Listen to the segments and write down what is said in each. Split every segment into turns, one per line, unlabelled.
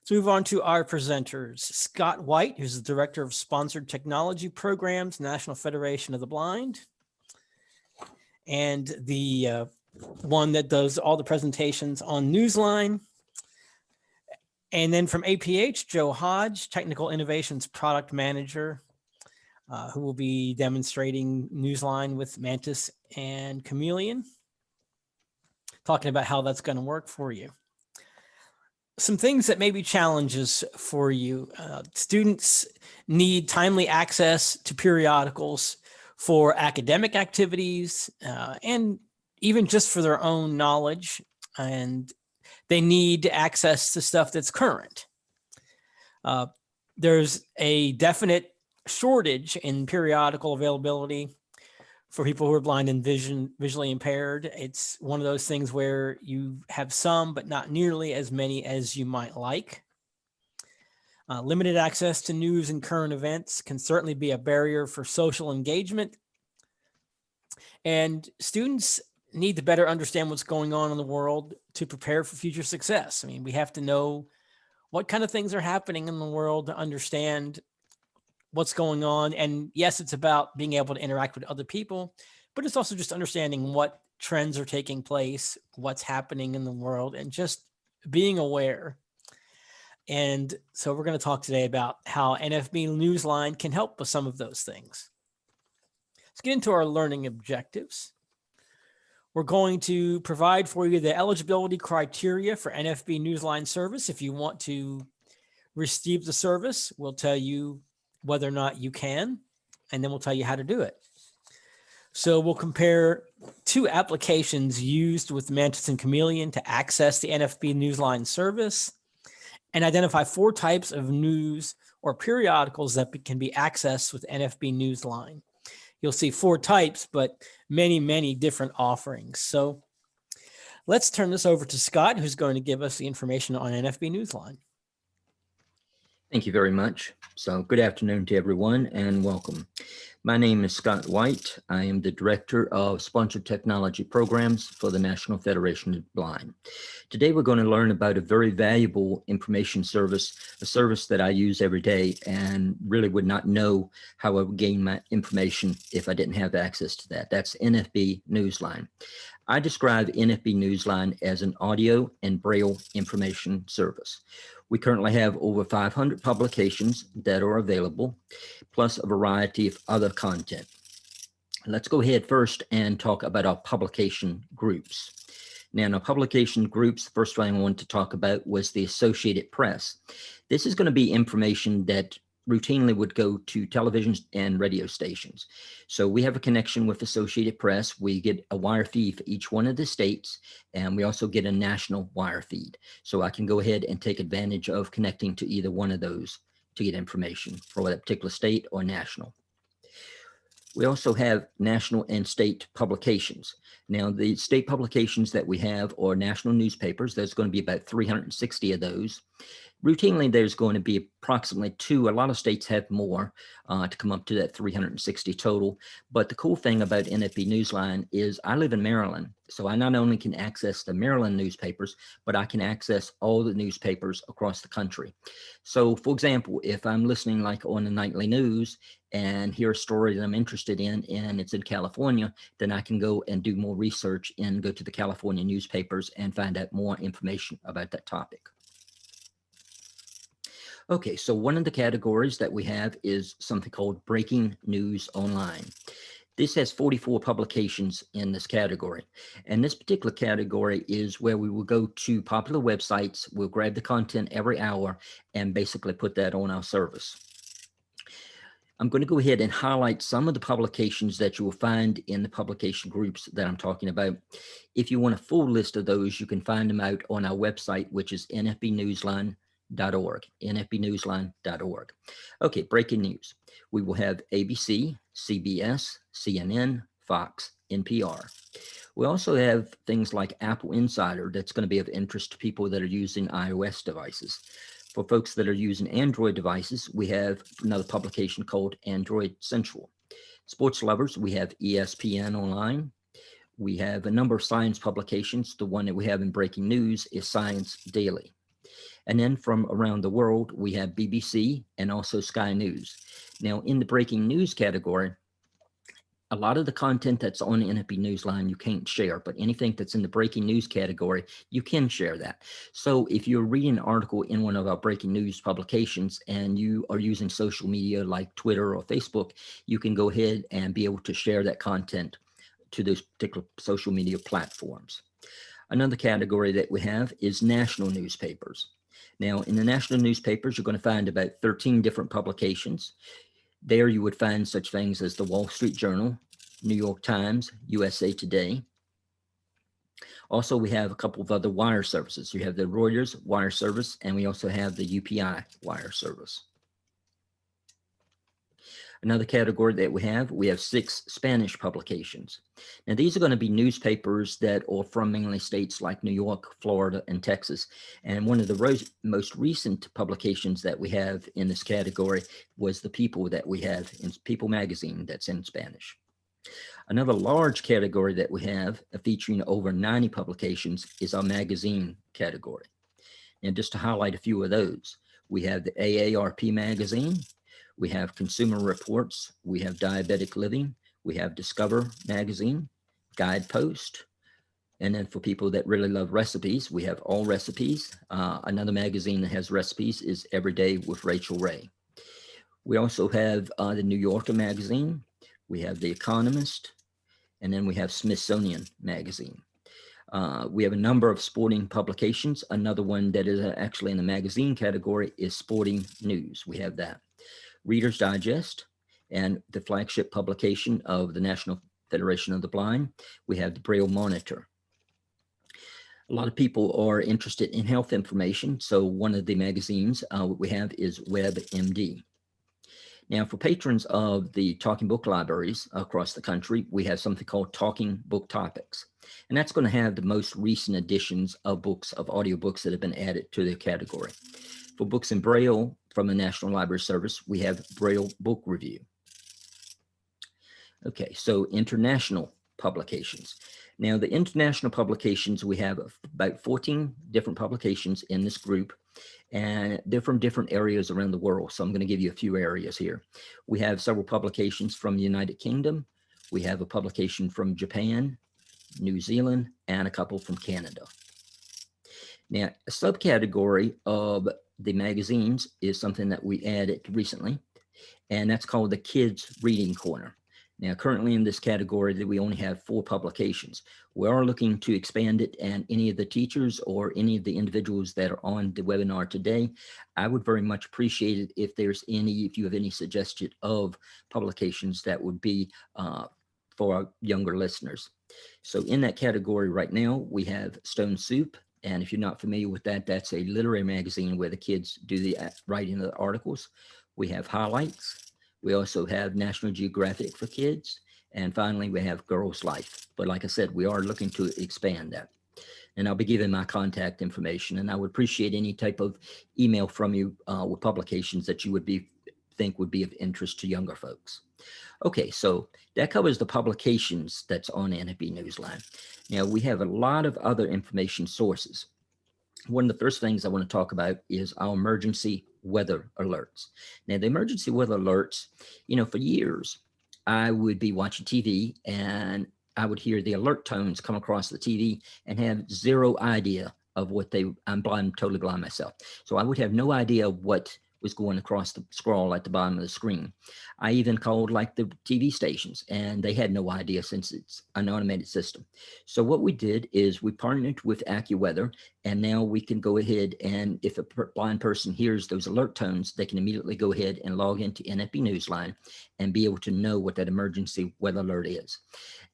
Let's move on to our presenters. Scott White, who's the Director of Sponsored Technology Programs, National Federation of the Blind, and the one that does all the presentations on NEWSLINE. And then from APH, Joe Hodge, Technical Innovations Product Manager, who will be demonstrating NEWSLINE with Mantis and Chameleon, talking about how that's going to work for you. Some things that may be challenges for you. Students need timely access to periodicals for academic activities and even just for their own knowledge. And they need access to stuff that's current. There's a definite shortage in periodical availability for people who are blind and visually impaired. It's one of those things where you have some, but not nearly as many as you might like. Limited access to news and current events can certainly be a barrier for social engagement. And students need to better understand what's going on in the world to prepare for future success. I mean, we have to know what kind of things are happening in the world to understand what's going on. And yes, it's about being able to interact with other people, but it's also just understanding what trends are taking place, what's happening in the world, and just being aware. And so we're going to talk today about how NFB-NEWSLINE can help with some of those things. Let's get into our learning objectives. We're going to provide for you the eligibility criteria for NFB-NEWSLINE service. If you want to receive the service, we'll tell you whether or not you can, and then we'll tell you how to do it. So we'll compare two applications used with Mantis and Chameleon to access the NFB-NEWSLINE service and identify 4 types of news or periodicals that can be accessed with NFB-NEWSLINE. You'll see 4 types, but many, many different offerings. So let's turn this over to Scott, who's going to give us the information on NFB-NEWSLINE.
Thank you very much. So good afternoon to everyone and welcome. My name is Scott White. I am the Director of Sponsored Technology Programs for the National Federation of the Blind. Today we're going to learn about a very valuable information service, a service that I use every day and really would not know how I would gain my information if I didn't have access to that. That's NFB-NEWSLINE. I describe NFB-NEWSLINE as an audio and braille information service. We currently have over 500 publications that are available, plus a variety of other content. Let's go ahead first and talk about our publication groups. Now, in our publication groups, the first one I wanted to talk about was the Associated Press. This is going to be information that routinely would go to television and radio stations. So we have a connection with Associated Press. We get a wire feed for each one of the states, and we also get a national wire feed. So I can go ahead and take advantage of connecting to either one of those to get information for that particular state or national. We also have national and state publications. Now, the state publications that we have are national newspapers. There's going to be about 360 of those. Routinely, there's going to be approximately 2. A lot of states have more to come up to that 360 total. But the cool thing about NFB-NEWSLINE is I live in Maryland. So I not only can access the Maryland newspapers, but I can access all the newspapers across the country. So for example, if I'm listening like on the nightly news and hear a story that I'm interested in and it's in California, then I can go and do more research and go to the California newspapers and find out more information about that topic. Okay, so one of the categories that we have is something called Breaking News Online. This has 44 publications in this category. And this particular category is where we will go to popular websites, we'll grab the content every hour and basically put that on our service. I'm going to go ahead and highlight some of the publications that you will find in the publication groups that I'm talking about. If you want a full list of those, you can find them out on our website, which is NFBNEWSLINE.org, NFBNEWSLINE.org. Okay, breaking news. We will have ABC, CBS, CNN, Fox, NPR. We also have things like Apple Insider that's going to be of interest to people that are using iOS devices. For folks that are using Android devices, we have another publication called Android Central. Sports lovers, we have ESPN Online. We have a number of science publications. The one that we have in breaking news is Science Daily. And then from around the world, we have BBC and also Sky News. Now, in the breaking news category, a lot of the content that's on NFB Newsline you can't share, but anything that's in the breaking news category, you can share that. So if you're reading an article in one of our breaking news publications and you are using social media like Twitter or Facebook, you can go ahead and be able to share that content to those particular social media platforms. Another category that we have is national newspapers. Now, in the national newspapers, you're going to find about 13 different publications. There you would find such things as the Wall Street Journal, New York Times, USA Today. Also, we have a couple of other wire services. You have the Reuters wire service, and we also have the UPI wire service. Another category that we have 6 Spanish publications. Now, these are going to be newspapers that are from mainly states like New York, Florida, and Texas. And one of the most recent publications that we have in this category was the People that we have in People magazine that's in Spanish. Another large category that we have featuring over 90 publications is our magazine category. And just to highlight a few of those, we have the AARP magazine, we have Consumer Reports, we have Diabetic Living, we have Discover magazine, Guidepost, and then for people that really love recipes, we have All Recipes. Another magazine that has recipes is Everyday with Rachel Ray. We also have the New Yorker magazine, we have The Economist, and then we have Smithsonian magazine. We have a number of sporting publications. Another one that is actually in the magazine category is Sporting News. We have that. Reader's Digest, and the flagship publication of the National Federation of the Blind, we have the Braille Monitor. A lot of people are interested in health information, so one of the magazines we have is WebMD. Now, for patrons of the Talking Book libraries across the country, we have something called Talking Book Topics, and that's going to have the most recent editions of books, of audiobooks that have been added to the category. For books in Braille from the National Library Service, we have Braille Book Review. Okay, so international publications. Now, the international publications, we have about 14 different publications in this group, and they're from different areas around the world. So I'm going to give you a few areas here. We have several publications from the United Kingdom. We have a publication from Japan, New Zealand, and a couple from Canada. Now, a subcategory of the magazines is something that we added recently, and that's called the Kids Reading Corner. Now, currently in this category, we only have 4 publications. We are looking to expand it, and any of the teachers or any of the individuals that are on the webinar today, I would very much appreciate it if you have any suggestion of publications that would be for our younger listeners. So in that category right now, we have Stone Soup. And if you're not familiar with that, that's a literary magazine where the kids do the writing of the articles. We have Highlights. We also have National Geographic for kids. And finally, we have Girls Life. But like I said, we are looking to expand that. And I'll be giving my contact information. And I would appreciate any type of email from you with publications that you would think would be of interest to younger folks. Okay, so that covers the publications that's on NFB Newsline. Now, we have a lot of other information sources. One of the first things I want to talk about is our emergency weather alerts. Now, the emergency weather alerts, for years, I would be watching TV and I would hear the alert tones come across the TV and have zero idea of what I'm totally blind myself. So I would have no idea what was going across the scroll at the bottom of the screen. I even called like the TV stations and they had no idea since it's an automated system. So what we did is we partnered with AccuWeather, and now we can go ahead and if a blind person hears those alert tones, they can immediately go ahead and log into NFB Newsline and be able to know what that emergency weather alert is.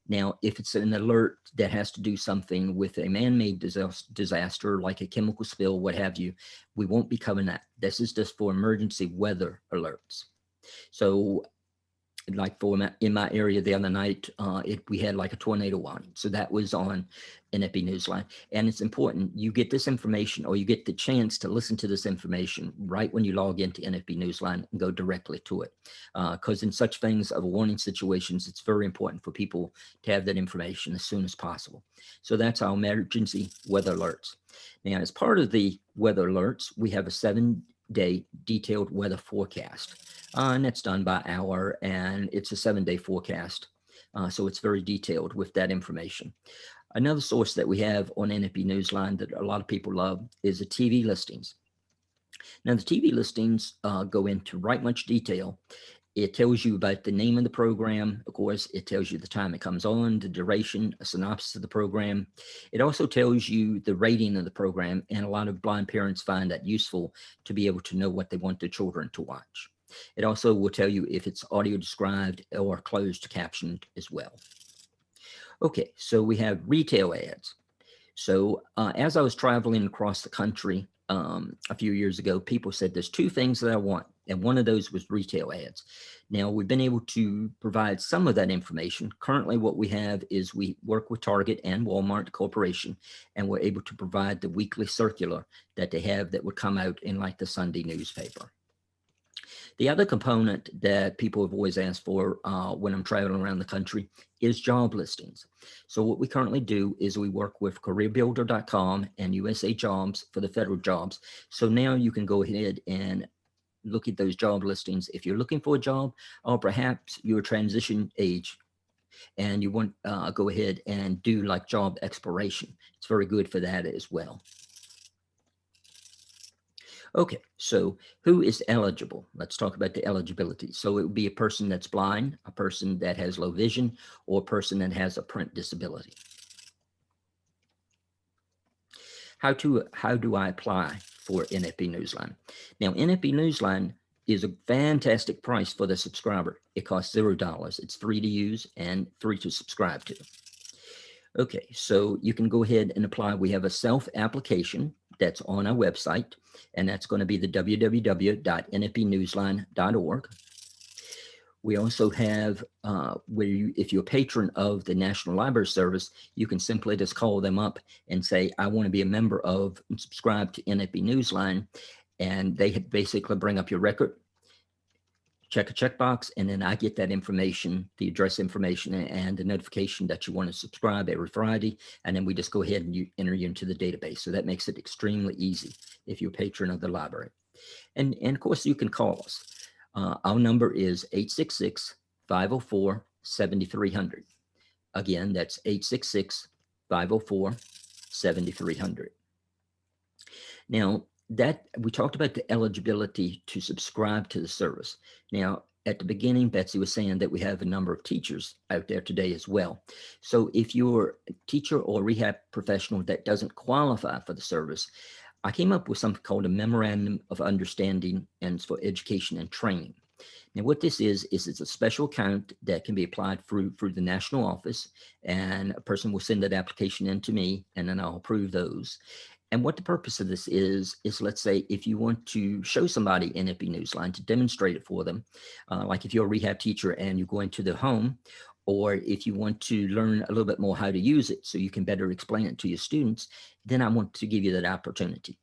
Now, if it's an alert that has to do something with a man-made disaster, like a chemical spill, what have you, we won't be covering that. This is just for emergency weather alerts. So like in my area the other night, we had like a tornado warning. So that was on NFB-NEWSLINE. And it's important you get this information, or you get the chance to listen to this information right when you log into NFB-NEWSLINE and go directly to it. Because in such things of warning situations, it's very important for people to have that information as soon as possible. So that's our emergency weather alerts. Now, as part of the weather alerts, we have a 7-day detailed weather forecast. And that's done by hour, and it's a 7-day forecast. So it's very detailed with that information. Another source that we have on NFB-NEWSLINE that a lot of people love is the TV listings. Now, the TV listings go into right much detail. It tells you about the name of the program. Of course, it tells you the time it comes on, the duration, a synopsis of the program. It also tells you the rating of the program, and a lot of blind parents find that useful to be able to know what they want their children to watch. It also will tell you if it's audio described or closed captioned as well. Okay, so we have retail ads. So as I was traveling across the country a few years ago, people said there's 2 things that I want, and one of those was retail ads. Now, we've been able to provide some of that information. Currently, what we have is we work with Target and Walmart Corporation, and we're able to provide the weekly circular that they have that would come out in like the Sunday newspaper. The other component that people have always asked for when I'm traveling around the country is job listings. So what we currently do is we work with careerbuilder.com and USA Jobs for the federal jobs. So now you can go ahead and look at those job listings. If you're looking for a job, or perhaps you're transition age and you want go ahead and do like job exploration, it's very good for that as well. Okay, so who is eligible? Let's talk about the eligibility. So it would be a person that's blind, a person that has low vision, or a person that has a print disability. How do I apply for NFB-NEWSLINE? Now, NFB-NEWSLINE is a fantastic price for the subscriber. It costs $0. It's free to use and free to subscribe to. Okay, so you can go ahead and apply. We have a self-application that's on our website, and that's going to be the www.nfbnewsline.org. We also have where if you're a patron of the National Library Service, you can simply just call them up and say, I want to be a member of and subscribe to NFB-NEWSLINE, and they basically bring up your record, check a checkbox, and then I get that information, the address information, and the notification that you want to subscribe every Friday. And then we just go ahead and you enter you into the database. So that makes it extremely easy if you're a patron of the library. And of course, you can call us. Our number is 866-504-7300. Again, that's 866-504-7300. Now, that we talked about the eligibility to subscribe to the service. Now, at the beginning, Betsy was saying that we have a number of teachers out there today as well. So if you're a teacher or rehab professional that doesn't qualify for the service, I came up with something called a Memorandum of Understanding, and it's for education and training. Now, what this is it's a special account that can be applied through the national office, and a person will send that application in to me, and then I'll approve those. And what the purpose of this is let's say if you want to show somebody NFB-NEWSLINE to demonstrate it for them, like if you're a rehab teacher and you go into the home, or if you want to learn a little bit more how to use it so you can better explain it to your students, then I want to give you that opportunity.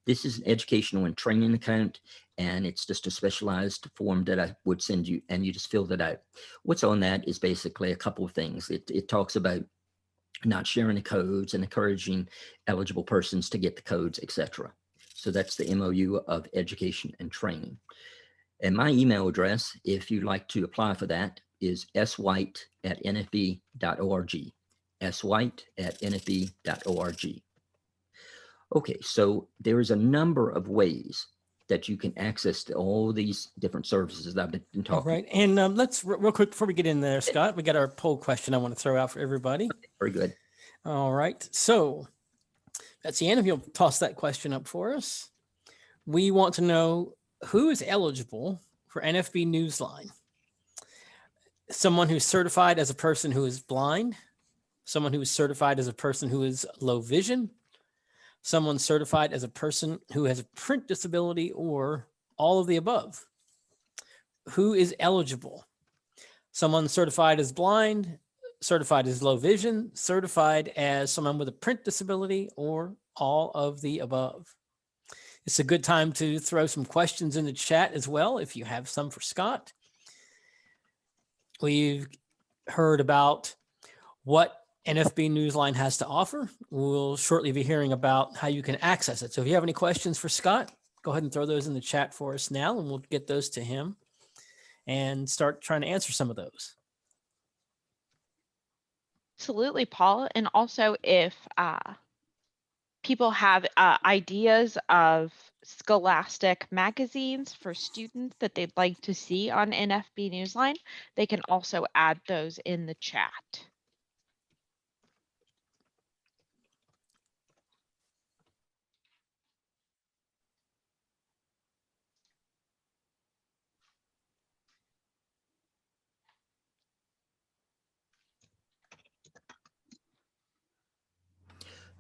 This is an educational and training account, and it's just a specialized form that I would send you, and you just fill that out. What's on that is basically a couple of things. It talks about not sharing the codes and encouraging eligible persons to get the codes, etc. So that's the MOU of education and training. And my email address, if you'd like to apply for that, is swhite@nfb.org. swhite@nfb.org. Okay, so there is a number of ways that you can access all these different services that I've been talking.
All right, and let's real quick before we get in there, Scott, we got our poll question I want to throw out for everybody.
Very good.
All right, so Betsy Ann, if you'll toss that question up for us. We want to know who is eligible for NFB-NEWSLINE. Someone who's certified as a person who is blind, someone who is certified as a person who is low vision, someone certified as a person who has a print disability, or all of the above. Who is eligible? someone certified as blind, certified as low vision, certified as someone with a print disability, or all of the above. It's a good time to throw some questions in the chat as well if you have some for Scott. We've heard about what NFB-NEWSLINE has to offer. We'll shortly be hearing about how you can access it. So if you have any questions for Scott, go ahead and throw those in the chat for us now, and we'll get those to him and start trying to answer some of those.
Absolutely, Paul. And also if people have ideas of scholastic magazines for students that they'd like to see on NFB-NEWSLINE, they can also add those in the chat.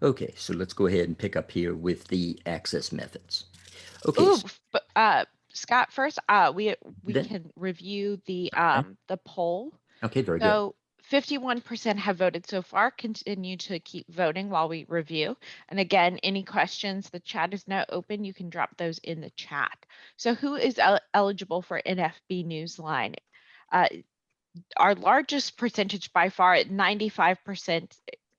Okay, so let's go ahead and pick up here with the access methods. Okay,
Ooh,
so
but Scott, first we
Then-
can review the poll.
okay, very good.
So 51% have voted so far. Continue to keep voting while we review. And again, any questions, the chat is now open. You can drop those in the chat. So who is eligible for NFB-NEWSLINE? Our largest percentage by far at 95%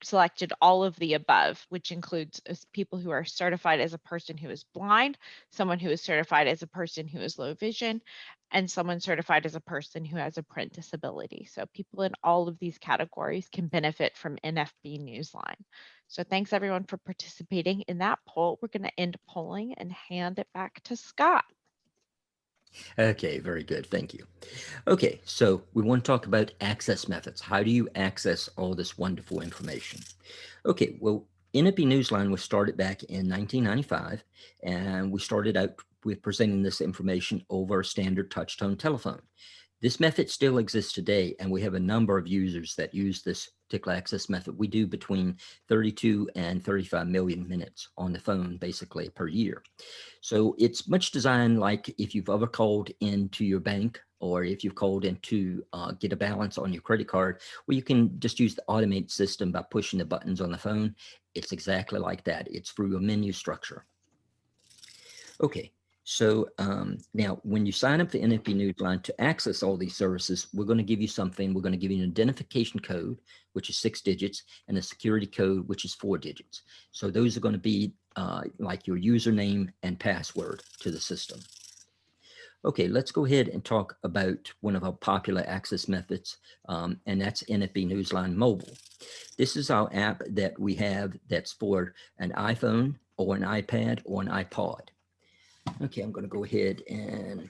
selected all of the above, which includes people who are certified as a person who is blind, someone who is certified as a person who is low vision, and someone certified as a person who has a print disability. So people in all of these categories can benefit from NFB-NEWSLINE. So thanks everyone for participating in that poll. We're going to end polling and hand it back to Scott.
Okay, very good. Thank you. Okay, so we want to talk about access methods. How do you access all this wonderful information? Okay, well, NFB-NEWSLINE was started back in 1995, and we started out with presenting this information over a standard touch-tone telephone. This method still exists today, and we have a number of users that use this particular access method. We do between 32 and 35 million minutes on the phone, basically, per year. So it's much designed like if you've ever called into your bank, or if you've called in to get a balance on your credit card, where you can just use the automated system by pushing the buttons on the phone. It's exactly like that. It's through a menu structure. Okay. So now when you sign up for NFB-NEWSLINE to access all these services, we're going to give you something. We're going to give you an identification code, which is 6 digits, and a security code, which is 4 digits. So those are going to be like your username and password to the system. Okay, let's go ahead and talk about one of our popular access methods, and that's NFB-NEWSLINE Mobile. This is our app that we have that's for an iPhone or an iPad or an iPod. Okay, I'm going to go ahead, and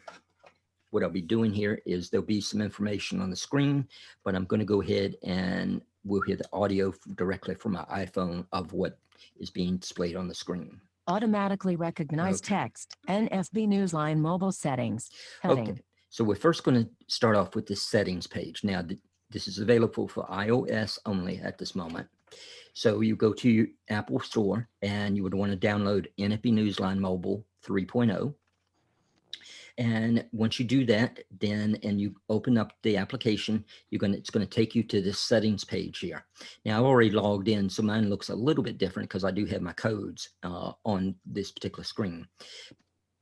what I'll be doing here is there'll be some information on the screen, but I'm going to go ahead and we'll hear the audio directly from my iPhone of what is being displayed on the screen.
Automatically recognize text. NFB-NEWSLINE mobile settings. Heading.
Okay, so we're first going to start off with the settings page. Now, this is available for iOS only at this moment. So you go to your Apple Store, and you would want to download NFB-NEWSLINE Mobile 3.0. And once you do that, then and you open up the application, it's going to take you to this settings page here. Now, I've already logged in, so mine looks a little bit different because I do have my codes on this particular screen.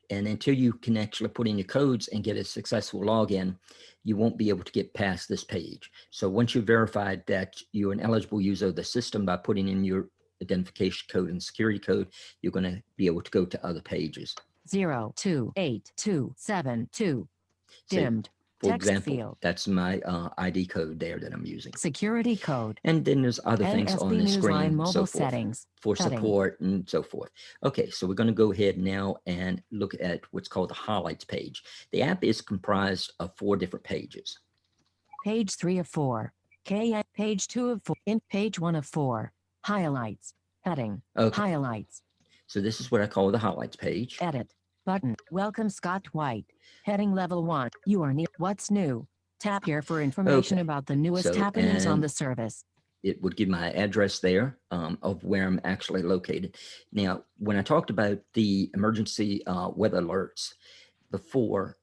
And until you can actually put in your codes and get a successful login, you won't be able to get past this page. So once you've verified that you're an eligible user of the system by putting in your identification code and security code, you're going to be able to go to other pages.
028272.
So,
Dimmed.
for
Text
example,
field.
that's my ID code there that I'm using.
Security code.
And then there's other things on the
NFB-NEWSLINE
screen,
mobile
so forth,
settings.
for
Heading.
support and so forth. Okay, so we're going to go ahead now and look at what's called the highlights page. The app is comprised of 4 different pages.
Page 3 of 4. Page 2 of 4. Page 1 of 4. Highlights. Heading.
Okay,
Highlights.
so this is what I call the highlights page.
Edit. Button. Welcome Scott White. Heading level 1. You are new. What's new? Tap here for information
Okay.
about the newest
So,
happenings on
and
the service.
it would give my address there of where I'm actually located. Now, when I talked about the emergency weather alerts before,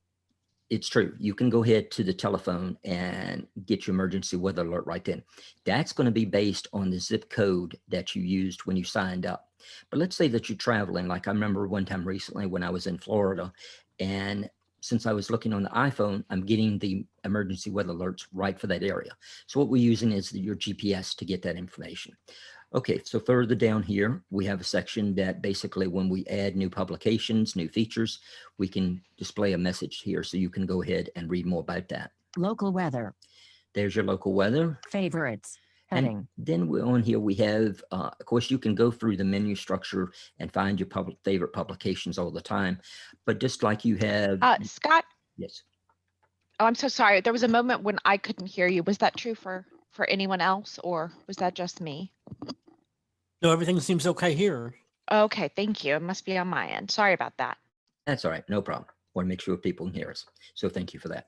it's true. You can go ahead to the telephone and get your emergency weather alert right then. That's going to be based on the zip code that you used when you signed up. But let's say that you're traveling. Like I remember one time recently when I was in Florida, and since I was looking on the iPhone, I'm getting the emergency weather alerts right for that area. So what we're using is your GPS to get that information. Okay, so further down here, we have a section that basically when we add new publications, new features, we can display a message here. So you can go ahead and read more about that.
Local weather.
There's your local weather.
Favorites.
And
Heading.
then on here, we have, of course, you can go through the menu structure and find your favorite publications all the time. But just like you have.
Scott,
Yes.
oh, I'm so sorry. There was a moment when I couldn't hear you. Was that true for anyone else, or was that just me?
No, everything seems okay here.
Okay, thank you. It must be on my end. Sorry about that.
That's all right. No problem. Want to make sure people can hear us. So thank you for that.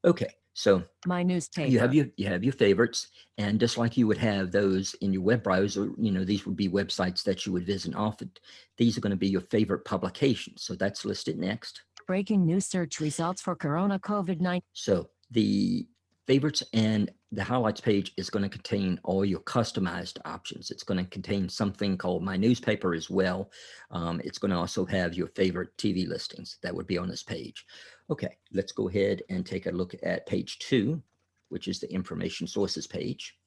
Okay. So
My newspaper.
you have your favorites, and just like you would have those in your web browser, these would be websites that you would visit often. These are going to be your favorite publications. So that's listed next.
Breaking news search results for Corona COVID-19.
So the favorites and the highlights page is going to contain all your customized options. It's going to contain something called My Newspaper as well. It's going to also have your favorite TV listings that would be on this page. Okay, let's go ahead and take a look at page 2, which is the information sources page.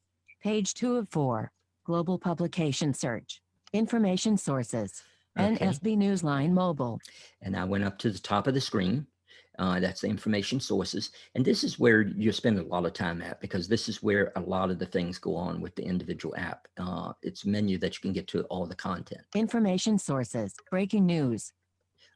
Page 2 of 4. Global publication search. Information sources.
Okay.
NFB-NEWSLINE mobile.
And I went up to the top of the screen. That's the information sources. And this is where you spend a lot of time at, because this is where a lot of the things go on with the individual app. It's a menu that you can get to all the content.
Information sources. Breaking news.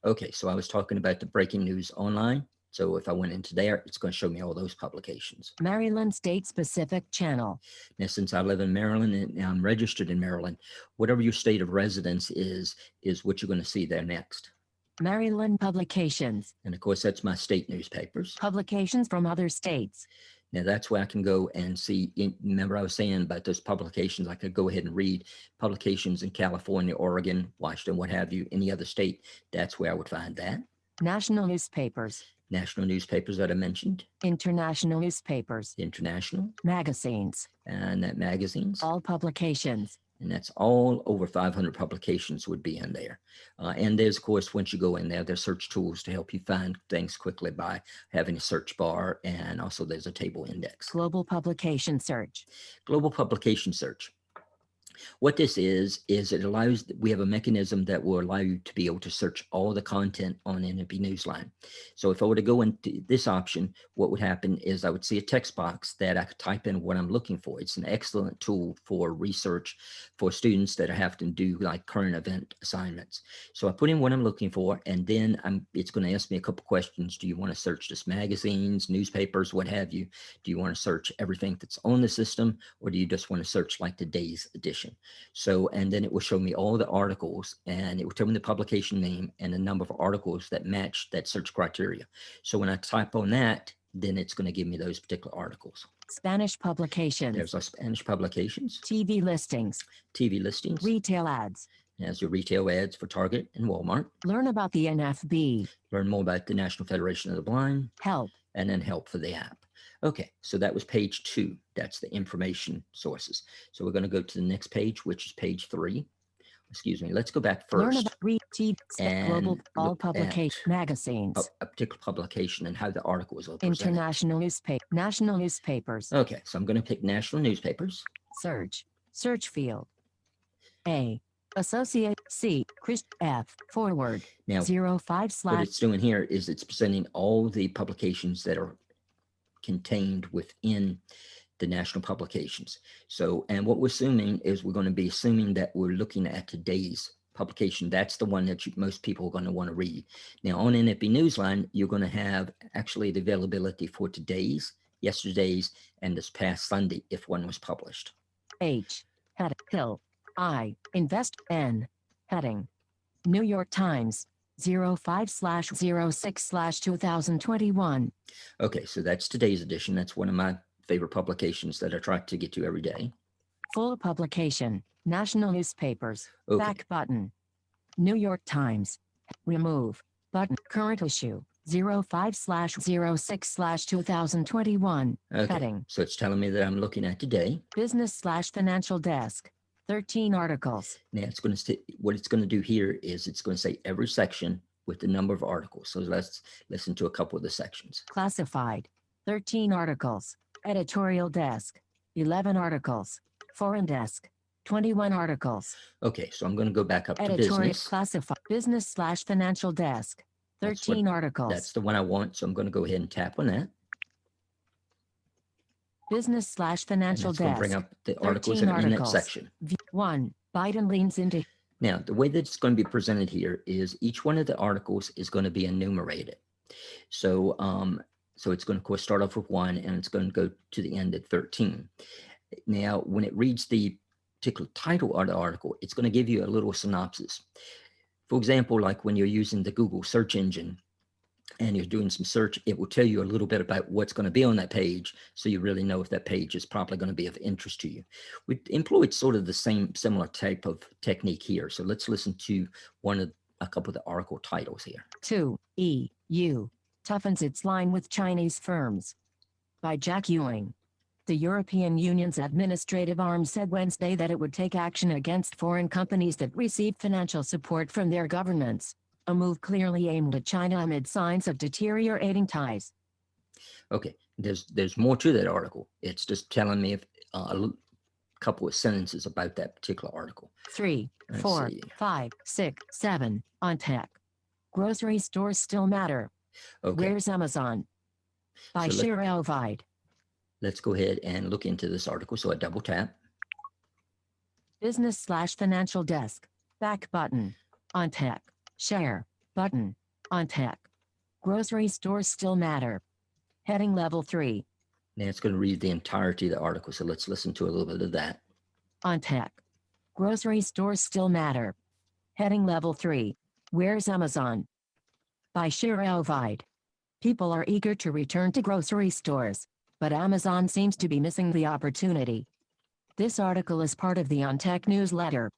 Okay, so I was talking about the breaking news online. So if I went into there, it's going to show me all those publications.
Maryland State Specific Channel.
Now, since I live in Maryland and I'm registered in Maryland, whatever your state of residence is what you're going to see there next.
Maryland publications.
And of course, that's my state newspapers.
Publications from other states.
Now that's where I can go and see. Remember I was saying about those publications, I could go ahead and read publications in California, Oregon, Washington, what have you, any other state. That's where I would find that.
National newspapers.
National newspapers that I mentioned.
International newspapers.
International.
Magazines.
And that magazines.
All publications.
And that's all over 500 publications would be in there. And there's, of course, once you go in there, there's search tools to help you find things quickly by having a search bar. And also there's a table index.
Global publication search.
Global publication search. What this is it allows, we have a mechanism that will allow you to be able to search all the content on NFB-NEWSLINE. So if I were to go into this option, what would happen is I would see a text box that I could type in what I'm looking for. It's an excellent tool for research for students that are having to do like current event assignments. So I put in what I'm looking for, and then it's going to ask me a couple questions. Do you want to search just magazines, newspapers, what have you? Do you want to search everything that's on the system, or do you just want to search like today's edition? So, and then it will show me all the articles, and it will tell me the publication name and the number of articles that match that search criteria. So when I type on that, then it's going to give me those particular articles.
Spanish publications.
There's our Spanish publications.
TV listings.
TV listings.
Retail ads.
There's your retail ads for Target and Walmart.
Learn about the NFB.
Learn more about the National Federation of the Blind.
Help.
And then help for the app. Okay, so that was page 2. That's the information sources. So we're going to go to the next page, which is page 3. Excuse me. Let's go back first.
Learn about global all
look
publication magazines.
a particular publication and how the article is presented.
International newspaper. National newspapers.
Okay, so I'm going to pick national newspapers.
Search. Search field. A. Associate. C. Chris. F. Forward.
Now,
05/
what it's doing here is it's presenting all the publications that are contained within the national publications. So, and what we're assuming is we're going to be assuming that we're looking at today's publication. That's the one that most people are going to want to read. Now on NFB-NEWSLINE, you're going to have actually the availability for today's, yesterday's, and this past Sunday if one was published.
H. Head. Hill. I. Invest. N. Heading. New York Times. 05/06/2021.
Okay, so that's today's edition. That's one of my favorite publications that I try to get to every day.
Full publication. National newspapers.
Okay.
Back button. New York Times. Remove. Button. Current issue. 05/06/2021.
Okay,
Heading.
so it's telling me that I'm looking at today.
Business/financial desk. 13 articles.
Now it's going to say, what it's going to do here is it's going to say every section with the number of articles. So let's listen to a couple of the sections.
Classified. 13 articles. Editorial desk. 11 articles. Foreign desk. 21 articles.
Okay, so I'm going to go back up to
Editorial
business.
classified. Business/financial desk.
That's what-
13 articles.
That's the one I want. So I'm going to go ahead and tap on that. And
Business/financial
that's going to bring
desk.
up the articles
13
that are in that
articles.
section.
1. Biden leans into.
Now, the way that it's going to be presented here is each one of the articles is going to be enumerated. So, so it's going to, of course, start off with 1 and it's going to go to the end at 13. Now, when it reads the particular title of the article, it's going to give you a little synopsis. For example, like when you're using the Google search engine and you're doing some search, it will tell you a little bit about what's going to be on that page, so you really know if that page is probably going to be of interest to you. We employed sort of the similar type of technique here. So let's listen to a couple of the article titles here.
2. EU toughens its line with Chinese firms. By Jack Ewing. The European Union's administrative arm said Wednesday that it would take action against foreign companies that receive financial support from their governments, a move clearly aimed at China amid signs of deteriorating ties.
Okay, there's more to that article. It's just telling me a couple of sentences about that particular article.
3,
Let's
4,
see.
5, 6, 7. On tech. Grocery stores still matter.
Okay,
Where's Amazon? By
So
Shira Ovid.
let's go ahead and look into this article. So I double tap.
Business/financial desk. Back button. On tech. Share. Button. On tech. Grocery stores still matter. Heading level 3.
Now it's going to read the entirety of the article. So let's listen to a little bit of that.
On tech. Grocery stores still matter. Heading level 3. Where's Amazon? By Shira Ovid. People are eager to return to grocery stores, but Amazon seems to be missing the opportunity. This article is part of the On Tech newsletter.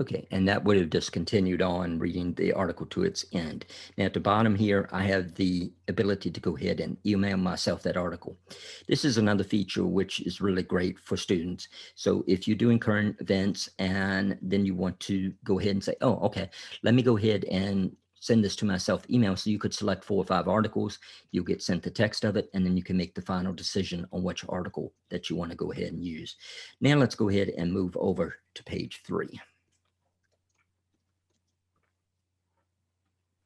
Okay, and that would have just continued on reading the article to its end. Now at the bottom here, I have the ability to go ahead and email myself that article. This is another feature which is really great for students. So if you're doing current events and then you want to go ahead and say, oh, okay, let me go ahead and send this to myself email. So you could select 4 or 5 articles, you'll get sent the text of it, and then you can make the final decision on which article that you want to go ahead and use. Now let's go ahead and move over to page 3.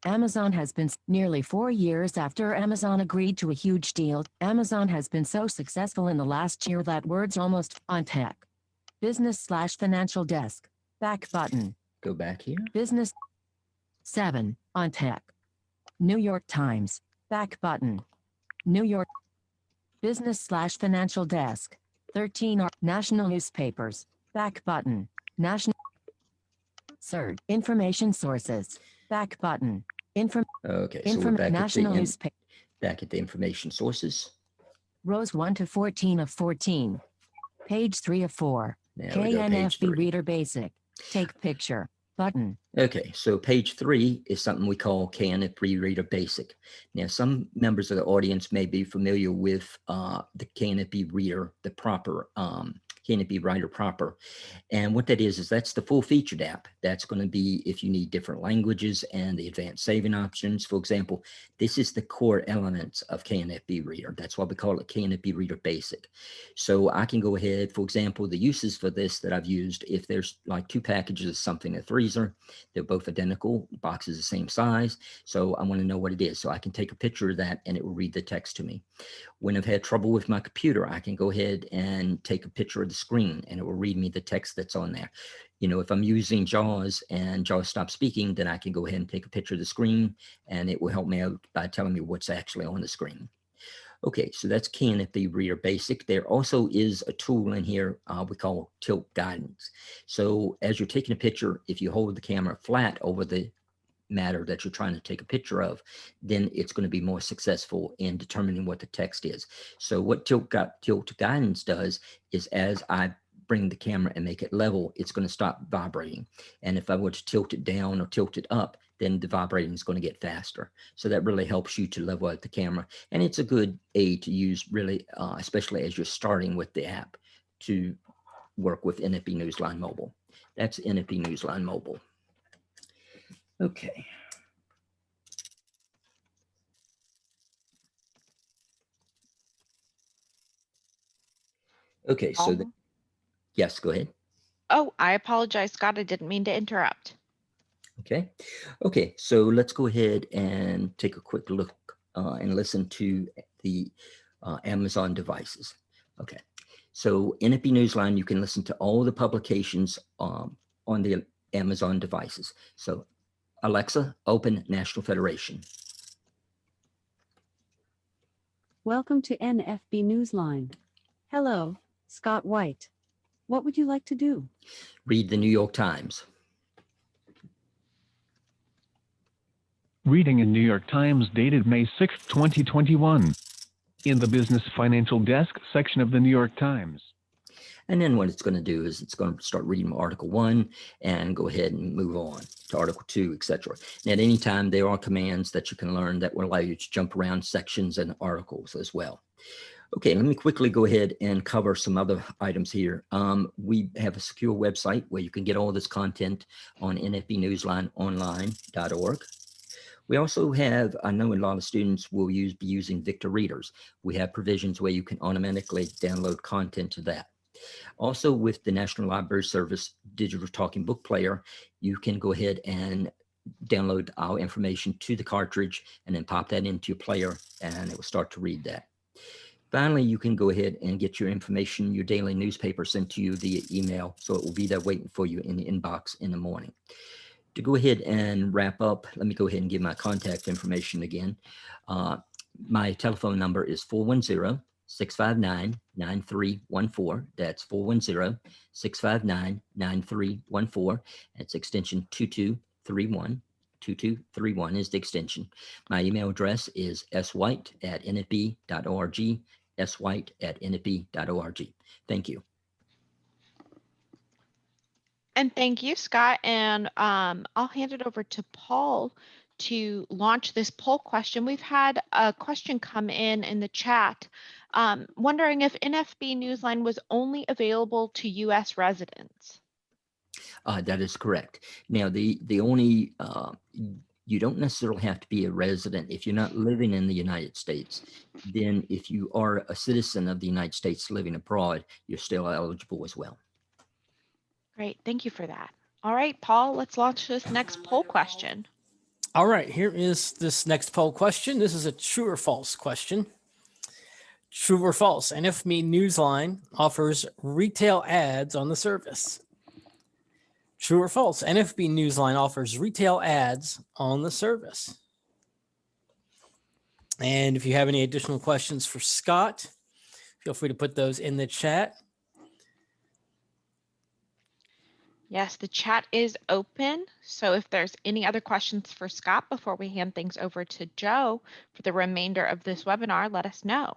Amazon has been nearly 4 years after Amazon agreed to a huge deal. Amazon has been so successful in the last year that words almost on tech. Business/financial desk. Back button.
Go back here.
Business. 7. On tech. New York Times. Back button. New York. Business/financial desk. 13 are national newspapers. Back button. National. Third. Information sources. Back button.
Okay, so we're back
National newspaper.
back at the information sources.
Rows 1 to 14 of 14. Page 3 of 4.
Now we go to page
KNFB
3.
Reader Basic. Take picture. Button.
Okay, so page 3 is something we call KNFB Reader Basic. Now, some members of the audience may be familiar with the KNFB Reader, the proper KNFB Writer proper. And what that is that's the full-featured app. That's going to be if you need different languages and the advanced saving options. For example, this is the core elements of KNFB Reader. That's why we call it KNFB Reader Basic. So I can go ahead, for example, the uses for this that I've used, if there's like 2 packages of something in the freezer, they're both identical, the box is the same size. So I want to know what it is. So I can take a picture of that and it will read the text to me. When I've had trouble with my computer, I can go ahead and take a picture of the screen and it will read me the text that's on there. You know, if I'm using JAWS and JAWS stops speaking, then I can go ahead and take a picture of the screen and it will help me out by telling me what's actually on the screen. Okay, so that's KNFB Reader Basic. There also is a tool in here we call Tilt Guidance. So as you're taking a picture, if you hold the camera flat over the matter that you're trying to take a picture of, then it's going to be more successful in determining what the text is. So what Tilt Guidance does is as I bring the camera and make it level, it's going to stop vibrating. And if I were to tilt it down or tilt it up, then the vibrating is going to get faster. So that really helps you to level out the camera. And it's a good aid to use really, especially as you're starting with the app to work with NFB-NEWSLINE Mobile. That's NFB-NEWSLINE Mobile. Okay. Okay, so yes, go ahead.
Oh, I apologize, Scott. I didn't mean to interrupt.
Okay. Okay, so let's go ahead and take a quick look and listen to the Amazon devices. Okay, so NFB-NEWSLINE, you can listen to all the publications on the Amazon devices. So Alexa, open National Federation.
Welcome to NFB-NEWSLINE. Hello, Scott White. What would you like to do?
Read the New York Times.
Reading in New York Times dated May 6, 2021. In the Business Financial Desk section of the New York Times.
And then what it's going to do is it's going to start reading Article 1 and go ahead and move on to Article 2, etc. And at any time, there are commands that you can learn that will allow you to jump around sections and articles as well. Okay, let me quickly go ahead and cover some other items here. We have a secure website where you can get all this content on NFBNEWSLINEonline.org. We also have, I know a lot of students will be using Victor Readers. We have provisions where you can automatically download content to that. Also, with the National Library Service Digital Talking Book Player, you can go ahead and download our information to the cartridge and then pop that into your player and it will start to read that. Finally, you can go ahead and get your information, your daily newspaper sent to you via email. So it will be there waiting for you in the inbox in the morning. To go ahead and wrap up, let me go ahead and give my contact information again. My telephone number is 410-659-9314. That's 410-659-9314. That's extension 2231. 2231 is the extension. My email address is swhite@nfb.org, swhite@nfb.org. Thank you.
And thank you, Scott. And I'll hand it over to Paul to launch this poll question. We've had a question come in the chat, wondering if NFB-NEWSLINE was only available to U.S. residents.
That is correct. Now, the only, you don't necessarily have to be a resident. If you're not living in the United States, then if you are a citizen of the United States living abroad, you're still eligible as well.
Great, thank you for that. All right, Paul, let's launch this next poll question.
All right, here is this next poll question. This is a true or false question. True or false, NFB-NEWSLINE offers retail ads on the service. True or false, NFB-NEWSLINE offers retail ads on the service. And if you have any additional questions for Scott, feel free to put those in the chat.
Yes, the chat is open. So if there's any other questions for Scott before we hand things over to Joe for the remainder of this webinar, let us know.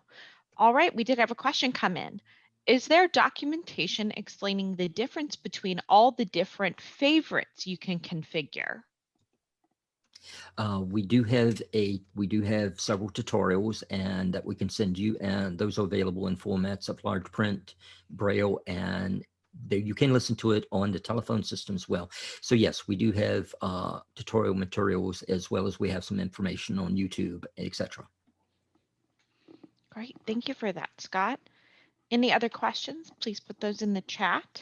All right, we did have a question come in. Is there documentation explaining the difference between all the different favorites you can configure?
We do have several tutorials and that we can send you, and those are available in formats of large print, Braille, and you can listen to it on the telephone system as well. So yes, we do have tutorial materials as well as we have some information on YouTube, etc.
Great, thank you for that, Scott. Any other questions? Please put those in the chat.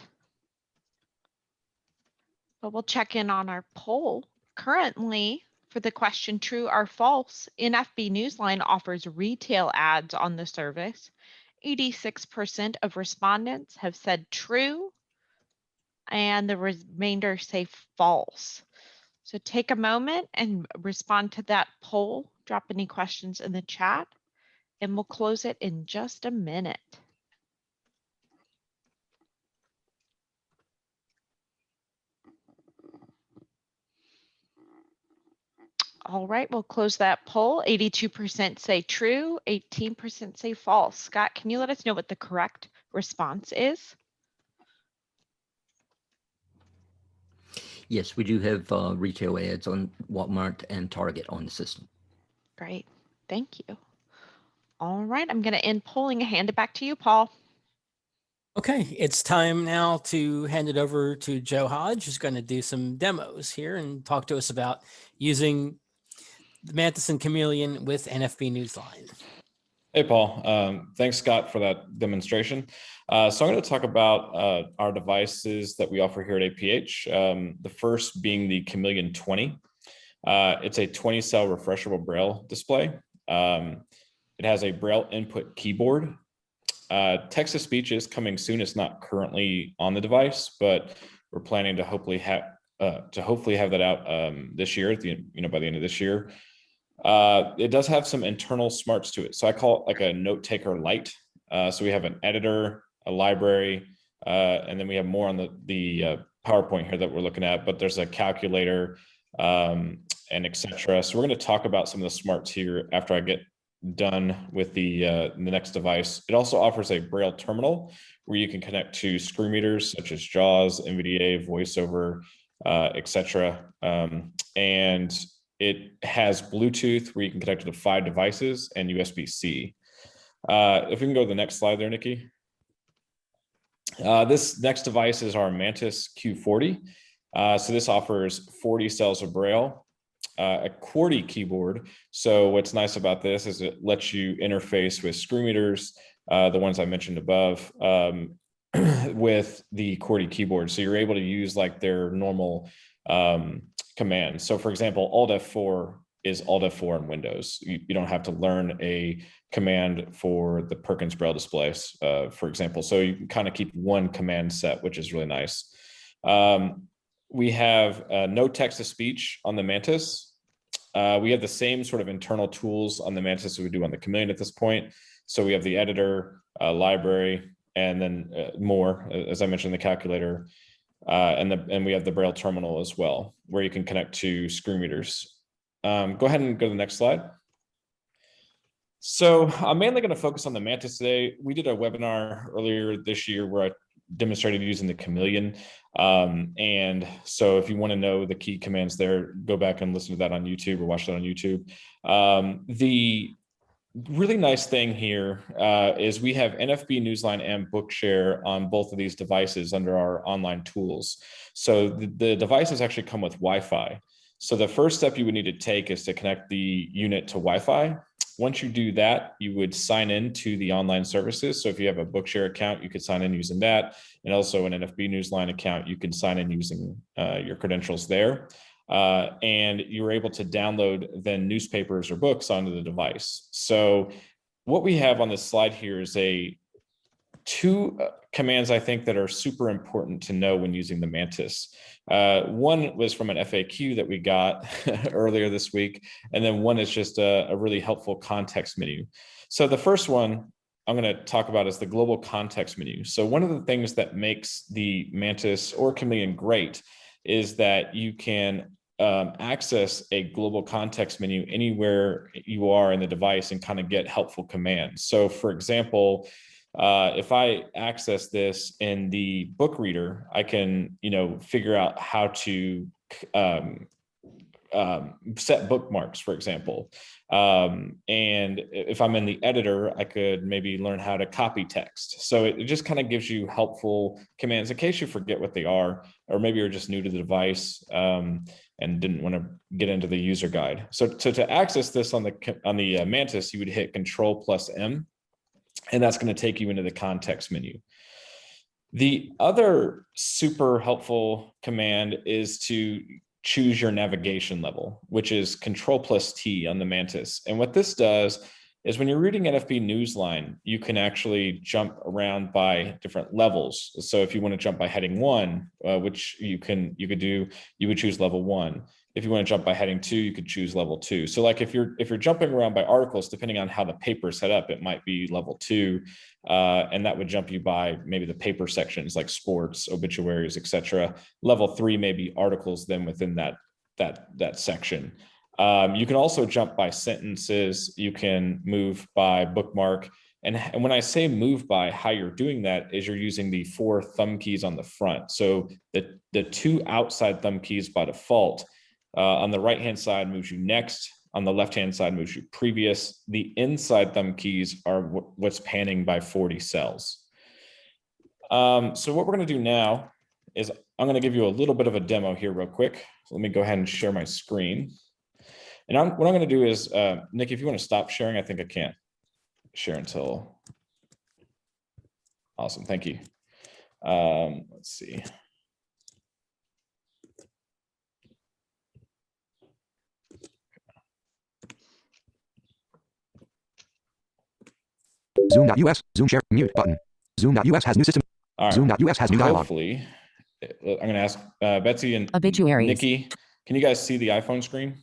But we'll check in on our poll. Currently, for the question true or false, NFB-NEWSLINE offers retail ads on the service. 86% of respondents have said true, and the remainder say false. So take a moment and respond to that poll. Drop any questions in the chat, and we'll close it in just a minute. All right, we'll close that poll. 82% say true, 18% say false. Scott, can you let us know what the correct response is?
Yes, we do have retail ads on Walmart and Target on the system.
Great. Thank you. All right. I'm going to end polling and hand it back to you, Paul.
Okay, it's time now to hand it over to Joe Hodge, who's going to do some demos here and talk to us about using the Mantis and Chameleon with NFB-NEWSLINE.
Hey, Paul. Thanks, Scott, for that demonstration. So I'm going to talk about our devices that we offer here at APH. The first being the Chameleon 20. It's a 20-cell refreshable Braille display. It has a Braille input keyboard. Text-to-speech is coming soon. It's not currently on the device, but we're planning to hopefully have that out this year, by the end of this year. It does have some internal smarts to it. So I call it like a note taker light. So we have an editor, a library, and then we have more on the PowerPoint here that we're looking at, but there's a calculator and etc. So we're going to talk about some of the smarts here after I get done with the next device. It also offers a Braille terminal where you can connect to screen readers such as JAWS, NVDA, VoiceOver, etc. And it has Bluetooth where you can connect it to 5 devices and USB-C. If we can go to the next slide there, Nikki. This next device is our Mantis Q40. So this offers 40 cells of Braille, a QWERTY keyboard. So what's nice about this is it lets you interface with screen readers, the ones I mentioned above, with the QWERTY keyboard. So you're able to use like their normal commands. So for example, Alt F4 is Alt F4 in Windows. You don't have to learn a command for the Perkins Braille displays, for example. So you can kind of keep one command set, which is really nice. We have no text-to-speech on the Mantis. We have the same sort of internal tools on the Mantis as we do on the Chameleon at this point. So we have the editor, library, and then more, as I mentioned, the calculator, and we have the Braille terminal as well, where you can connect to screen readers. Go ahead and go to the next slide. So I'm mainly going to focus on the Mantis today. We did a webinar earlier this year where I demonstrated using the Chameleon. And so if you want to know the key commands there, go back and listen to that on YouTube or watch that on YouTube. The really nice thing here is we have NFB-NEWSLINE and Bookshare on both of these devices under our online tools. So the devices actually come with Wi-Fi. So the first step you would need to take is to connect the unit to Wi-Fi. Once you do that, you would sign in to the online services. So if you have a Bookshare account, you could sign in using that. And also an NFB-NEWSLINE account, you can sign in using your credentials there. And you're able to download then newspapers or books onto the device. So what we have on this slide here is two commands I think that are super important to know when using the Mantis. One was from an FAQ that we got earlier this week, and then one is just a really helpful context menu. So the first one I'm going to talk about is the global context menu. So one of the things that makes the Mantis or Chameleon great is that you can access a global context menu anywhere you are in the device and kind of get helpful commands. So for example, if I access this in the book reader, I can, figure out how to set bookmarks, for example. And if I'm in the editor, I could maybe learn how to copy text. So it just kind of gives you helpful commands in case you forget what they are, or maybe you're just new to the device and didn't want to get into the user guide. So to access this on the Mantis, you would hit Control+M. And that's going to take you into the context menu. The other super helpful command is to choose your navigation level, which is Control+T on the Mantis. And what this does is when you're reading NFB-NEWSLINE, you can actually jump around by different levels. So if you want to jump by heading 1, which you could do, you would choose level 1. If you want to jump by heading 2, you could choose level 2. So like if you're jumping around by articles, depending on how the paper is set up, it might be level 2, and that would jump you by maybe the paper sections like sports, obituaries, etc. Level 3 may be articles then within that section. You can also jump by sentences. You can move by bookmark, And when I say move by, how you're doing that is you're using the 4 thumb keys on the front. So the 2 outside thumb keys by default on the right-hand side moves you next. On the left-hand side moves you previous. The inside thumb keys are what's panning by 40 cells. So what we're going to do now is I'm going to give you a little bit of a demo here real quick. So let me go ahead and share my screen. And what I'm going to do is, Nick, if you want to stop sharing, I think I can't share until. Awesome. Thank you. Let's see.
Zoom.us, Zoom share, mute button. Zoom.us has new system.
All right.
Zoom.us has new dialog.
Hopefully, I'm going to ask Betsy and
Obituaries.
Nikki, can you guys see the iPhone screen?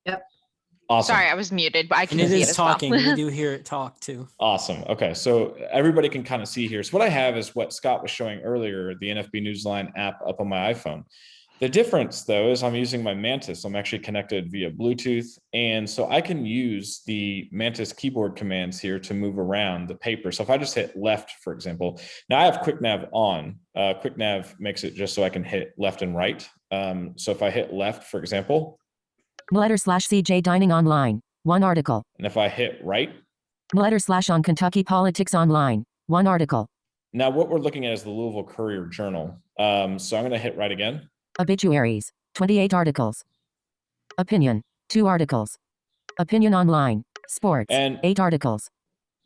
Yep.
Awesome.
Sorry, I was muted, but I can
And it
see it
is
as
talking.
well.
We do hear it talk too.
Awesome. Okay, so everybody can kind of see here. So what I have is what Scott was showing earlier, the NFB-NEWSLINE app up on my iPhone. The difference, though, is I'm using my Mantis. I'm actually connected via Bluetooth. And so I can use the Mantis keyboard commands here to move around the paper. So if I just hit left, for example, now I have Quick Nav on. Quick Nav makes it just so I can hit left and right. So if I hit left, for example.
/CJ Dining Online, 1 article.
And if I hit right.
/on Kentucky Politics Online, 1 article.
Now what we're looking at is the Louisville Courier Journal. So I'm going to hit right again.
Obituaries, 28 articles. Opinion, 2 articles. Opinion Online, Sports,
And
8 articles.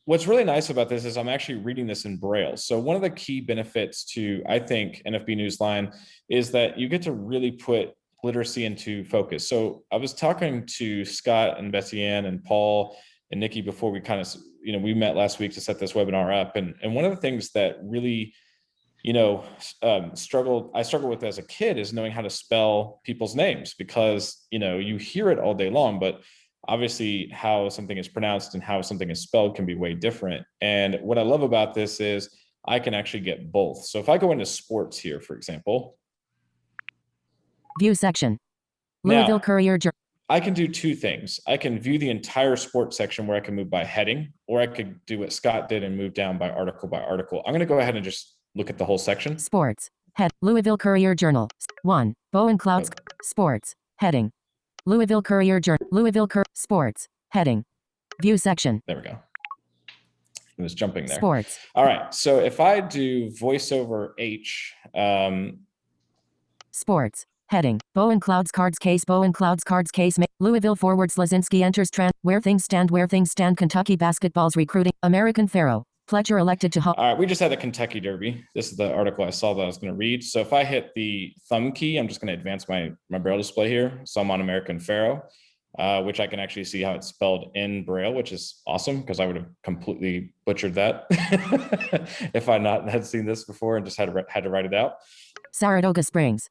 what's really nice about this is I'm actually reading this in Braille. So one of the key benefits to, I think, NFB-NEWSLINE is that you get to really put literacy into focus. So I was talking to Scott and Betsy Ann and Paul and Nikki before we kind of, we met last week to set this webinar up. And one of the things that really, I struggled with as a kid is knowing how to spell people's names, because, you hear it all day long, but obviously how something is pronounced and how something is spelled can be way different. And what I love about this is I can actually get both. So if I go into sports here, for example.
View section.
Now,
Louisville Courier Journal.
I can do 2 things. I can view the entire sports section where I can move by heading, or I could do what Scott did and move down by article by article. I'm going to go ahead and just look at the whole section.
Sports. Head. Louisville Courier Journal. 1. Bowen Clouds. Sports. Heading. Louisville Courier Journal. Sports. Heading. View section.
There we go. It was jumping there.
Sports.
All right. So if I do voiceover H.
Sports. Heading. Bowen Clouds Cards Case. Louisville forward Slazinski enters Where things stand. Kentucky basketball's recruiting. American Pharaoh. Fletcher elected to.
All right, we just had the Kentucky Derby. This is the article I saw that I was going to read. So if I hit the thumb key, I'm just going to advance my Braille display here. So I'm on American Pharaoh, which I can actually see how it's spelled in Braille, which is awesome because I would have completely butchered that if I not had seen this before and just had to write it out.
Saratoga Springs.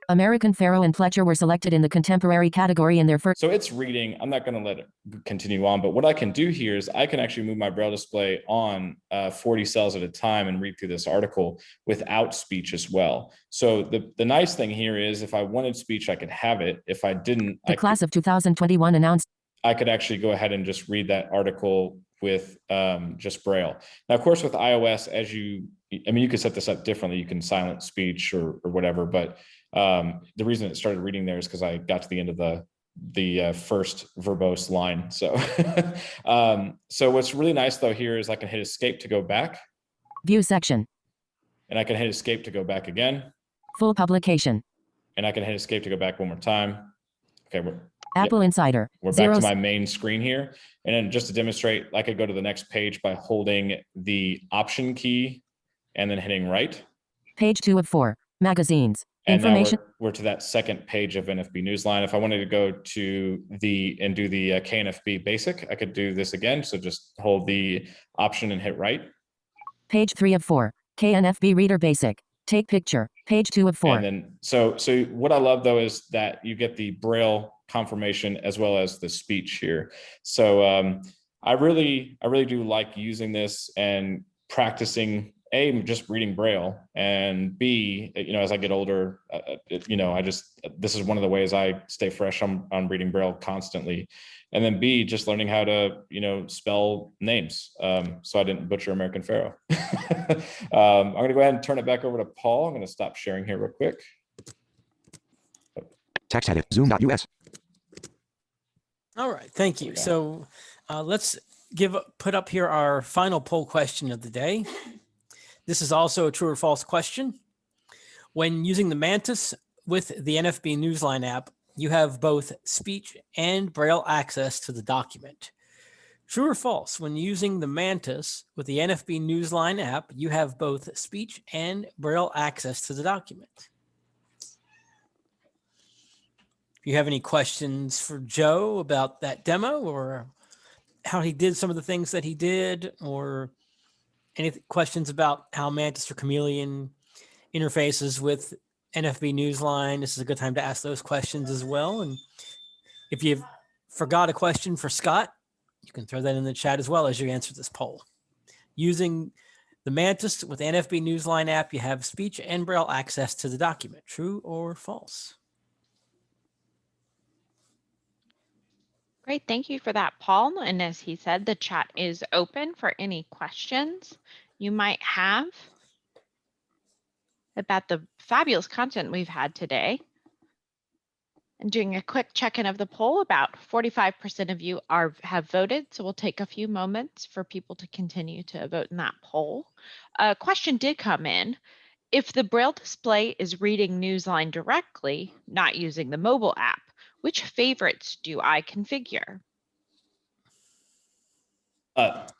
American Pharaoh and Fletcher were selected in the contemporary category in their first.
So it's reading. I'm not going to let it continue on, but what I can do here is I can actually move my Braille display on 40 cells at a time and read through this article without speech as well. So the nice thing here is if I wanted speech, I could have it. If I didn't,
The class of 2021 announced.
I could actually go ahead and just read that article with just Braille. Now, of course, with iOS, you could set this up differently. You can silent speech or whatever, but the reason it started reading there is because I got to the end of the first verbose line. So, so what's really nice though here is I can hit escape to go back.
View section.
And I can hit escape to go back again.
Full publication.
And I can hit escape to go back one more time. Okay,
Apple Insider.
We're back to my main screen here. And then just to demonstrate, I could go to the next page by holding the Option key and then hitting right.
Page 2 of 4. Magazines.
And
Information.
now we're to that second page of NFB-NEWSLINE. If I wanted to go to do the KNFB basic, I could do this again. So just hold the Option and hit right.
Page 3 of 4. KNFB Reader Basic. Take picture. Page 2 of 4.
And then, so what I love though is that you get the Braille confirmation as well as the speech here. So I really do like using this and practicing A, just reading Braille, and B, as I get older, this is one of the ways I stay fresh on reading Braille constantly. And then B, just learning how to, spell names. So I didn't butcher American Pharaoh. I'm going to go ahead and turn it back over to Paul. I'm going to stop sharing here real quick.
Text edit. Zoom.us.
All right, thank you. So let's put up here our final poll question of the day. This is also a true or false question. When using the Mantis with the NFB-NEWSLINE app, you have both speech and Braille access to the document. True or false? When using the Mantis with the NFB-NEWSLINE app, you have both speech and Braille access to the document. If you have any questions for Joe about that demo or how he did some of the things that he did, or any questions about how Mantis or Chameleon interfaces with NFB-NEWSLINE, this is a good time to ask those questions as well. And if you've forgot a question for Scott, you can throw that in the chat as well as you answer this poll. Using the Mantis with NFB-NEWSLINE app, you have speech and Braille access to the document. True or false?
Great, thank you for that, Paul. And as he said, the chat is open for any questions you might have about the fabulous content we've had today. And doing a quick check-in of the poll, about 45% of you have voted, so we'll take a few moments for people to continue to vote in that poll. A question did come in. If the Braille display is reading NEWSLINE directly, not using the mobile app, which favorites do I configure?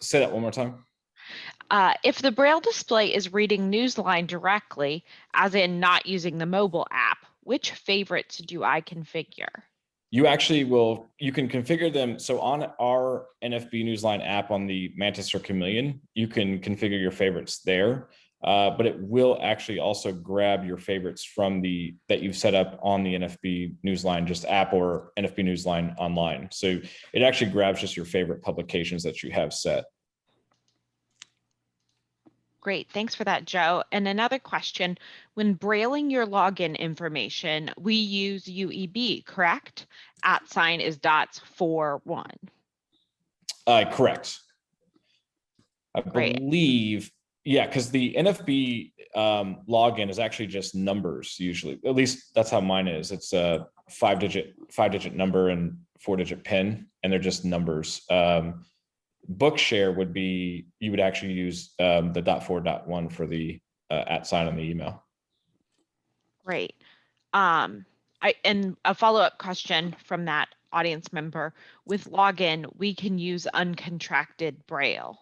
Say that one more time.
If the Braille display is reading NEWSLINE directly, as in not using the mobile app, which favorites do I configure?
You can configure them. So on our NFB-NEWSLINE app on the Mantis or Chameleon, you can configure your favorites there. But it will actually also grab your favorites from that you've set up on the NFB-NEWSLINE just app or NFB-NEWSLINE online. So it actually grabs just your favorite publications that you have set.
Great, thanks for that, Joe. And another question, when brailing your login information, we use UEB, correct? @ is .41.
Correct. I believe, yeah, because the NFB login is actually just numbers usually. At least that's how mine is. It's a five-digit number and 4-digit PIN, and they're just numbers. Bookshare would be, you would actually use the .4.1 for the @ on the email.
Great. And a follow-up question from that audience member, with login, we can use uncontracted Braille.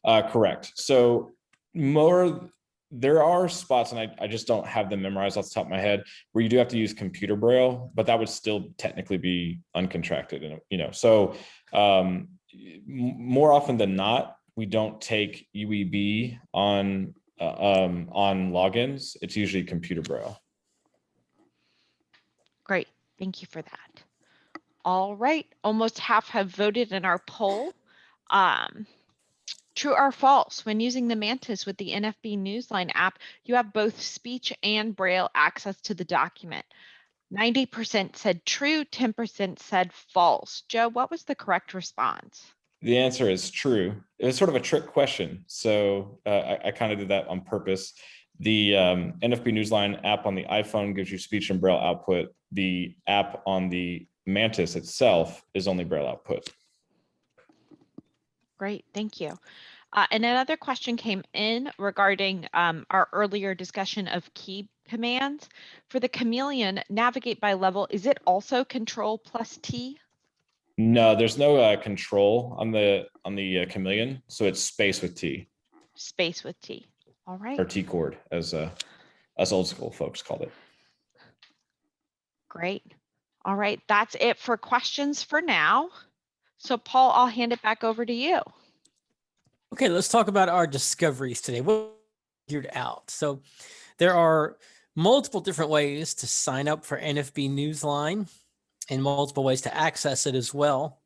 Correct. So there are spots, and I just don't have them memorized off the top of my head, where you do have to use computer Braille, but that would still technically be uncontracted. And so more often than not, we don't take UEB on logins. It's usually computer Braille.
Great, thank you for that. All right, almost half have voted in our poll. True or false, when using the Mantis with the NFB-NEWSLINE app, you have both speech and Braille access to the document. 90% said true, 10% said false. Joe, what was the correct response?
The answer is true. It was sort of a trick question, so I kind of did that on purpose. The NFB-NEWSLINE app on the iPhone gives you speech and Braille output. The app on the Mantis itself is only Braille output.
Great, thank you. And another question came in regarding our earlier discussion of key commands. For the Chameleon, navigate by level, is it also Control+T?
No, there's no control on the Chameleon, so it's space with T.
Space with T. All right.
Or T chord, as us old school folks called it.
Great. All right, that's it for questions for now. So Paul, I'll hand it back over to you.
Okay, let's talk about our discoveries today. What we figured out. So there are multiple different ways to sign up for NFB-NEWSLINE and multiple ways to access it as well.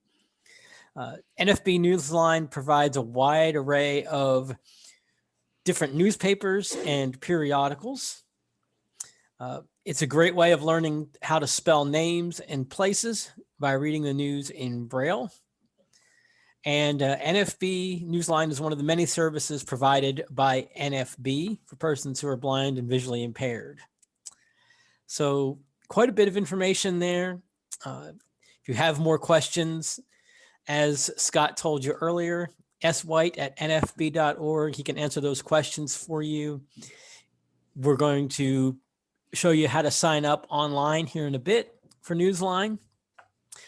NFB-NEWSLINE provides a wide array of different newspapers and periodicals. It's a great way of learning how to spell names and places by reading the news in Braille. And NFB-NEWSLINE is one of the many services provided by NFB for persons who are blind and visually impaired. So quite a bit of information there. If you have more questions, as Scott told you earlier, swhite@nfb.org. He can answer those questions for you. We're going to show you how to sign up online here in a bit for NEWSLINE.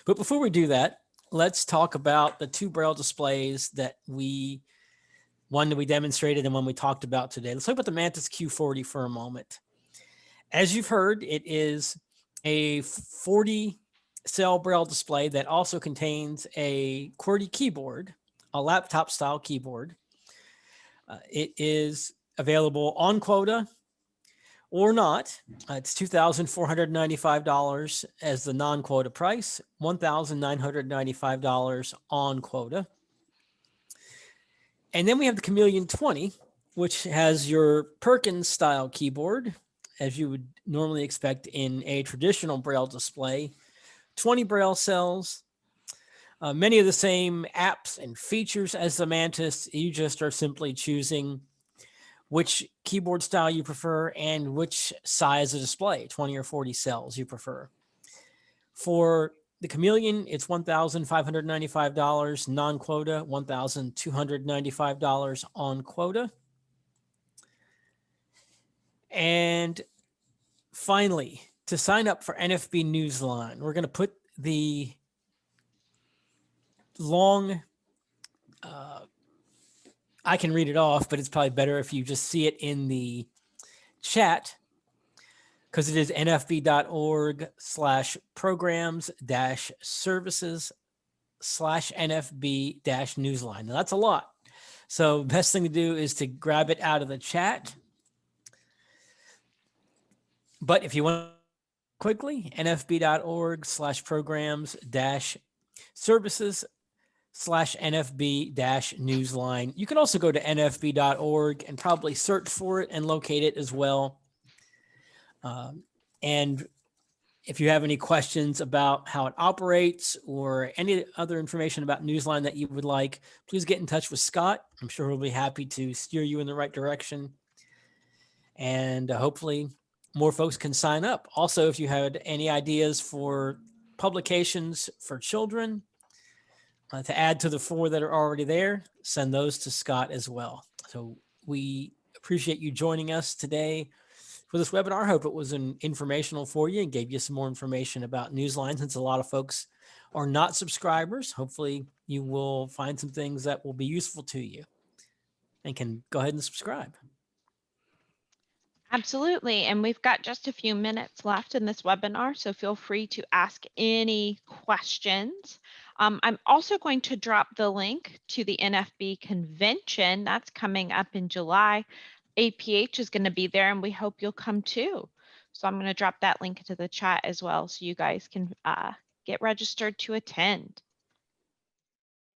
But before we do that, let's talk about the two Braille displays that one that we demonstrated and one we talked about today. Let's talk about the Mantis Q40 for a moment. As you've heard, it is a 40-cell Braille display that also contains a QWERTY keyboard, a laptop style keyboard. It is available on quota or not. It's $2,495 as the non-quota price, $1,995 on quota. And then we have the Chameleon 20, which has your Perkins style keyboard, as you would normally expect in a traditional Braille display. 20 Braille cells, many of the same apps and features as the Mantis. You just are simply choosing which keyboard style you prefer and which size of display, 20 or 40 cells you prefer. For the Chameleon, it's $1,595 non-quota, $1,295 on quota. And finally, to sign up for NFB-NEWSLINE, we're going to put the long, I can read it off, but it's probably better if you just see it in the chat, because it is nfb.org/programs-services/NFB-NEWSLINE. Now that's a lot. So best thing to do is to grab it out of the chat. But if you want quickly, nfb.org/programs-services/NFB-NEWSLINE. You can also go to nfb.org and probably search for it and locate it as well. And if you have any questions about how it operates or any other information about NEWSLINE that you would like, please get in touch with Scott. I'm sure he'll be happy to steer you in the right direction. And hopefully more folks can sign up. Also, if you had any ideas for publications for children to add to the 4 that are already there, send those to Scott as well. So we appreciate you joining us today for this webinar. I hope it was informational for you and gave you some more information about NEWSLINE, since a lot of folks are not subscribers. Hopefully you will find some things that will be useful to you and can go ahead and subscribe.
Absolutely. And we've got just a few minutes left in this webinar, so feel free to ask any questions. I'm also going to drop the link to the NFB convention that's coming up in July. APH is going to be there, and we hope you'll come too. So I'm going to drop that link into the chat as well, so you guys can get registered to attend.